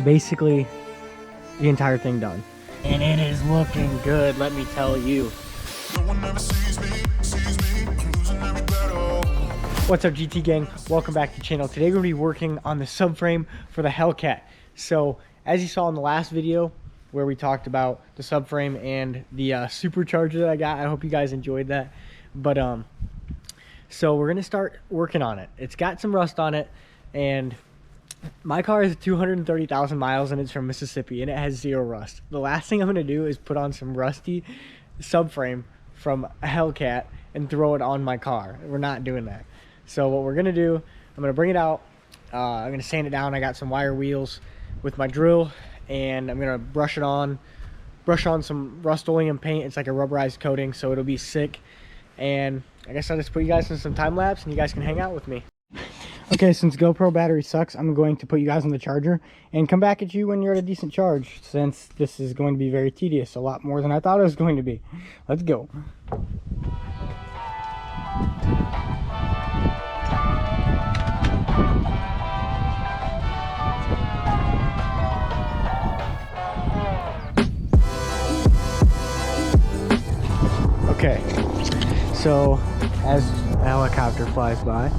basically the entire thing done. And it is looking good, let me tell you. No one ever sees me, I'm losing every battle. What's up, GT gang? Welcome back to the channel. Today we're going to be working on the subframe for the Hellcat. So as you saw in the last video where we talked about the subframe and the supercharger that I got, I hope you guys enjoyed that. But so we're going to start working on it. It's got some rust on it, and my car is 230,000 miles and it's from Mississippi and it has zero rust. The last thing I'm going to do is put on some rusty subframe from a Hellcat and throw it on my car. We're not doing that. So what we're going to do, I'm going to bring it out. I'm going to sand it down. I got some wire wheels with my drill, and I'm going to brush on some Rust-Oleum paint. It's like a rubberized coating, so it'll be sick. And I guess I'll just put you guys in some time lapse and you guys can hang out with me. Okay, since GoPro battery sucks, I'm going to put you guys on the charger and come back at you when you're at a decent charge, since this is going to be very tedious, a lot more than I thought it was going to be. Let's go. Okay, so as a helicopter flies by.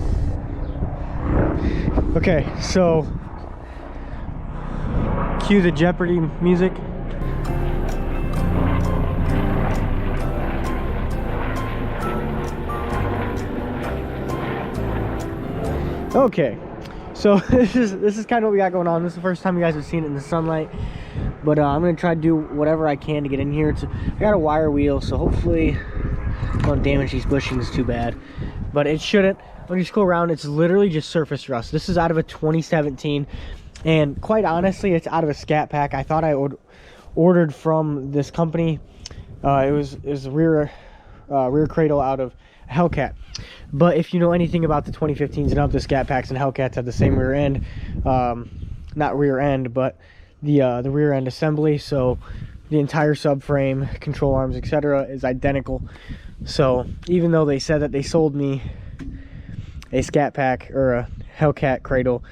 Okay, so cue the Jeopardy music. Okay, so this is kind of what we got going on. This is the first time you guys have seen it in the sunlight, but I'm gonna try to do whatever I can to get in here. I got a wire wheel, so hopefully I don't damage these bushings too bad, but it shouldn't. When you scroll around, it's literally just surface rust. This is out of a 2017, and quite honestly, it's out of a Scat Pack. I thought I ordered from this company. It was a rear cradle out of Hellcat. But if you know anything about the 2015s and up, the Scat Packs and Hellcats have the same rear end, not rear end, but the rear end assembly. So the entire subframe, control arms, etc., is identical. So even though they said that they sold me a Scat Pack or a Hellcat cradle,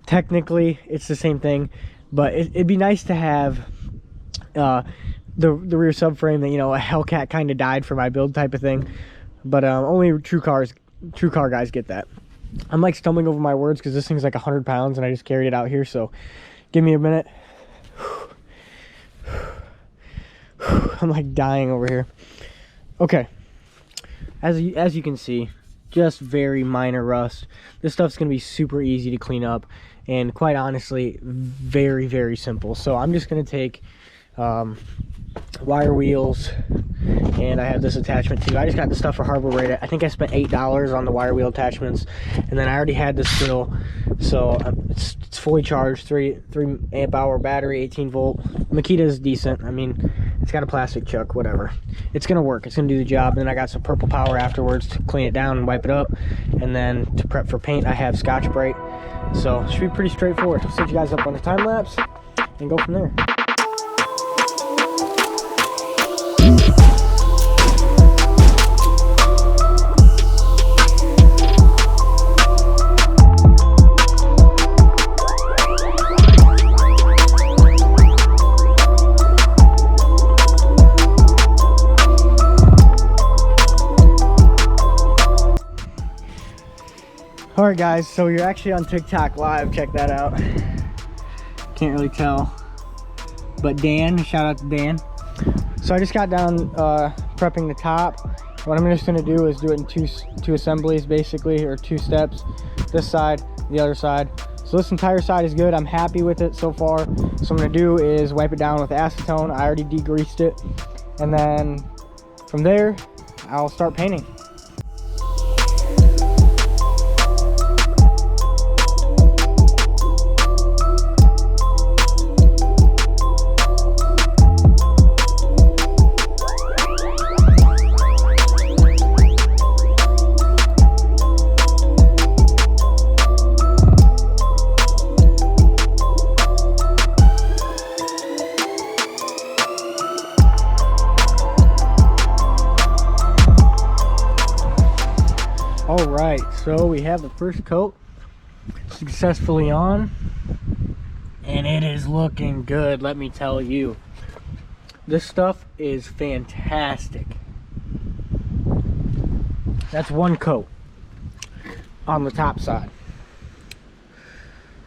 technically it's the same thing. But it'd be nice to have the rear subframe that, you know, a Hellcat kind of died for my build type of thing. But only true car guys get that. I'm like stumbling over my words because this thing's like 100 pounds and I just carried it out here. So give me a minute. I'm like dying over here. Okay, as you can see, just very minor rust. This stuff's gonna be super easy to clean up, and quite honestly, very, very simple. So I'm just gonna take wire wheels, and I have this attachment too. I just got the stuff for Harbor Freight. I think I spent $8 on the wire wheel attachments, and then I already had this drill, so it's fully charged, 3 amp hour battery, 18 volt. Makita is decent. I mean, it's got a plastic chuck, whatever. It's gonna work. It's gonna do the job. Then I got some purple power afterwards to clean it down and wipe it up, and then to prep for paint, I have Scotch Brite. So it should be pretty straightforward. I'll set you guys up on the time lapse and go from there. Alright guys, so you're actually on TikTok live, check that out. Can't really tell, but Dan, shout out to Dan. So I just got down prepping the top. What I'm just going to do is do it in two assemblies basically, or 2 steps. This side, the other side. So this entire side is good. I'm happy with it so far. So what I'm going to do is wipe it down with acetone. I already degreased it, and then from there I'll start painting. All right, so we have the first coat successfully on, and it is looking good, let me tell you. This stuff is fantastic. That's one coat on the top side.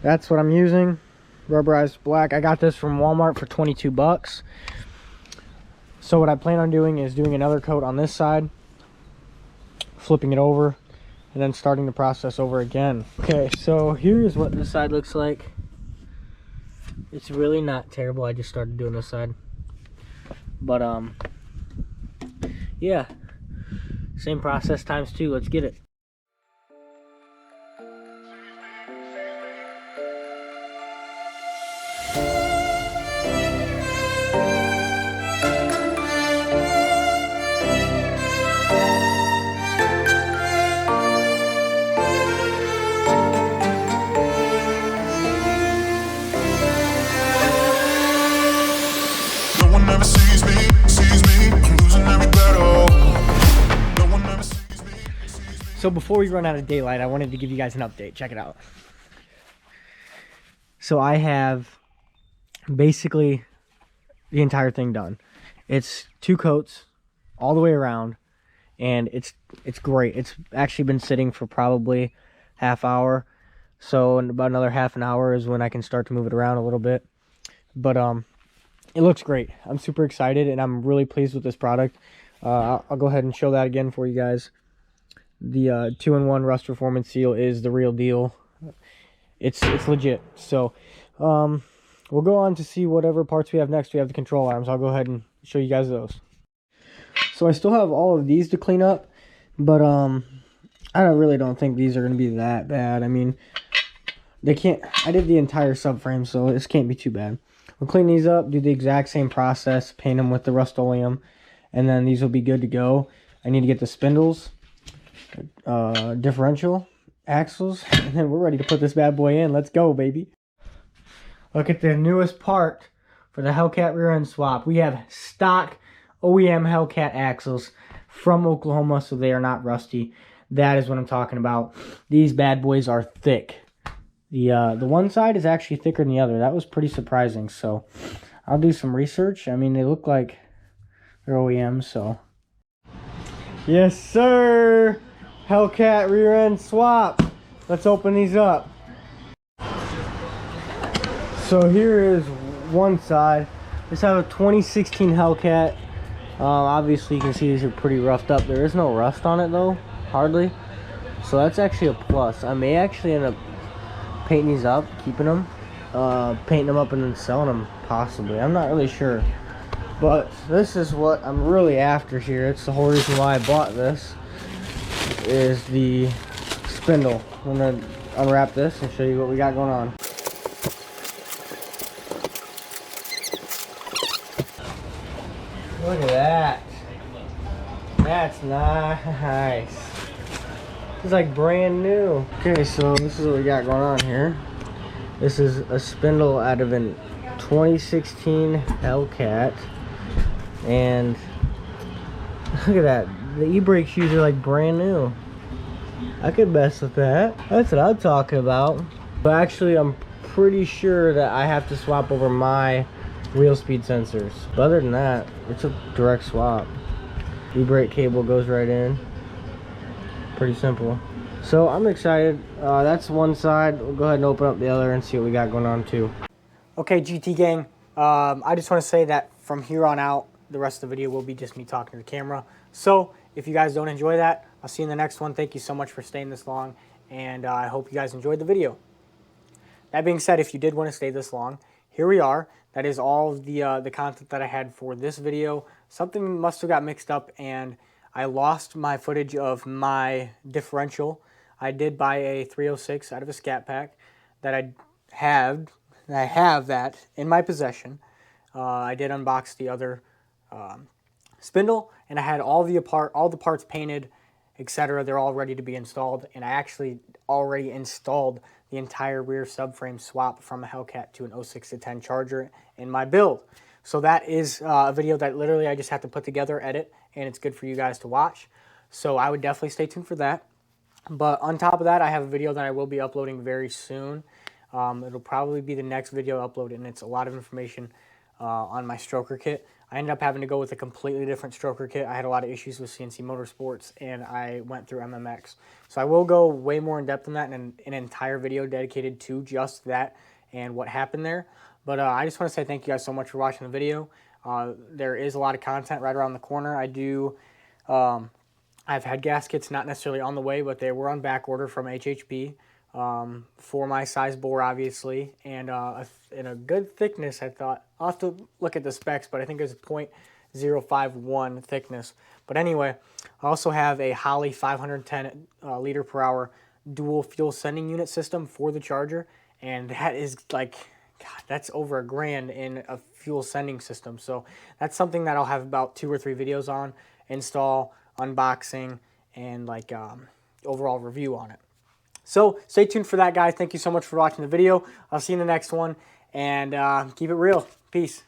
That's what I'm using, rubberized black. I got this from Walmart for 22 bucks. So what I plan on doing is doing another coat on this side, flipping it over, and then starting the process over again. Okay, so here's what this side looks like. It's really not terrible. I just started doing this side. But yeah, same process times 2. Let's get it. No one ever sees me. I'm losing every battle. No one ever sees me. So before we run out of daylight, I wanted to give you guys an update. Check it out. So I have basically the entire thing done. It's 2 coats all the way around, and it's great. It's actually been sitting for probably half hour. So in about another half an hour is when I can start to move it around a little bit. But it looks great. I'm super excited, and I'm really pleased with this product. I'll go ahead and show that again for you guys. The 2-in-1 rust reformant seal is the real deal. It's legit. So we'll go on to see whatever parts we have next. We have the control arms. I'll go ahead and show you guys those. So I still have all of these to clean up, but I really don't think these are going to be that bad. I mean, they can't. I did the entire subframe, so this can't be too bad. We'll clean these up, do the exact same process, paint them with the Rust-Oleum, and then these will be good to go. I need to get the spindles, differential, axles, and then we're ready to put this bad boy in. Let's go, baby. Look at the newest part for the Hellcat rear end swap. We have stock OEM Hellcat axles from Oklahoma, so they are not rusty. That is what I'm talking about. These bad boys are thick. The one side is actually thicker than the other. That was pretty surprising. So I'll do some research. I mean, they look like they're OEM, so. Yes, sir. Hellcat rear end swap. Let's open these up. So here is one side. This has a 2016 Hellcat. Obviously, you can see these are pretty roughed up. There is no rust on it though, hardly. So that's actually a plus. I may actually end up painting these up, keeping them, painting them up, and then selling them possibly. I'm not really sure. But this is what I'm really after here. It's the whole reason why I bought this, is the spindle. I'm gonna unwrap this and show you what we got going on. Look at that. That's nice. It's like brand new. Okay, so this is what we got going on here. This is a spindle out of an 2016 Hellcat. And look at that. The e-brake shoes are like brand new. I could mess with that. That's what I'm talking about. But actually, I'm pretty sure that I have to swap over my wheel speed sensors. But other than that, it's a direct swap. E-brake cable goes right in. Pretty simple. So I'm excited. That's one side. We'll go ahead and open up the other and see what we got going on too. Okay, GT gang. I just want to say that from here on out, the rest of the video will be just me talking to the camera. So if you guys don't enjoy that, I'll see you in the next one. Thank you so much for staying this long, and I hope you guys enjoyed the video. That being said, if you did want to stay this long, here we are. That is all the content that I had for this video. Something must have got mixed up, and I lost my footage of my differential. I did buy a 306 out of a Scat Pack that I have that in my possession. I did unbox the other spindle, and I had all the parts painted, etc. They're all ready to be installed, and I actually already installed the entire rear subframe swap from a Hellcat to an 06 to 10 Charger in my build. So that is a video that literally I just have to put together, edit, and it's good for you guys to watch. So I would definitely stay tuned for that. But on top of that, I have a video that I will be uploading very soon. It'll probably be the next video upload, and it's a lot of information on my stroker kit. I ended up having to go with a completely different stroker kit. I had a lot of issues with CNC Motorsports, and I went through MMX. So I will go way more in depth on that in an entire video dedicated to just that and what happened there. But I just want to say thank you guys so much for watching the video. There is a lot of content right around the corner. I've had gaskets not necessarily on the way, but they were on back order from HHP for my size bore, obviously, and in a good thickness. I thought I'll have to look at the specs, but I think it's 0.051 thickness. But anyway, I also have a Holley 510 liter per hour dual fuel sending unit system for the Charger, and that is like, God, that's over $1,000 in a fuel sending system. So that's something that I'll have about 2 or 3 videos on, install, unboxing, and like overall review on it. So stay tuned for that, guys. Thank you so much for watching the video. I'll see you in the next one, and keep it real. Peace.